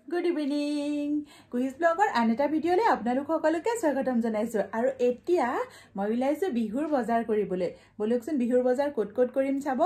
Good evening. Quiz blogger aneta video le apnalok সকলোকে স্বাগতম জনাইছো আৰু এতিয়া মই ওলাইছো বিহুৰ বজাৰ কৰিবলৈ বলকচোন বিহুৰ বজাৰ ক'ত কৰিম চাব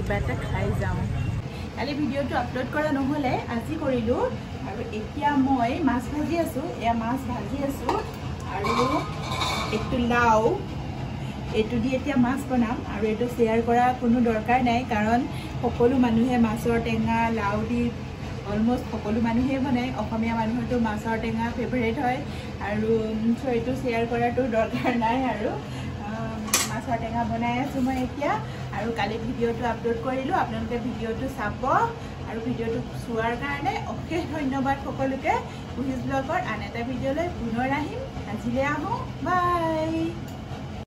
কিবা এটা খাই যাওঁ কালি ভিডিঅ'টো আপলোড কৰা নহ'লে আজি কৰিলোঁ আৰু এতিয়া মই মাছ ভাজি আছোঁ এয়া মাছ ভাজি আছোঁ আৰু এইটো লাও এইটো দি এতিয়া মাছ বনাম আৰু এইটো শ্বেয়াৰ কৰা কোনো দৰকাৰ নাই কাৰণ সকলো মানুহে মাছৰ টেঙা লাও দি অলমোষ্ট সকলো মানুহে বনায় অসমীয়া মানুহৰতো মাছৰ টেঙা ফেভাৰেট হয় আৰু এইটো শ্বেয়াৰ কৰাটো দৰকাৰ নাই আৰু মাছৰ টেঙা বনাই আছোঁ মই এতিয়া আৰু কালি ভিডিঅ'টো আপলোড কৰিলোঁ আপোনালোকে ভিডিঅ'টো চাব আৰু ভিডিঅ'টো চোৱাৰ কাৰণে অশেষ ধন্যবাদ সকলোকে কুহিজ ব্লগৰ আন এটা ভিডিঅ'লৈ পুনৰ আহিম আজিলৈ আহোঁ বাই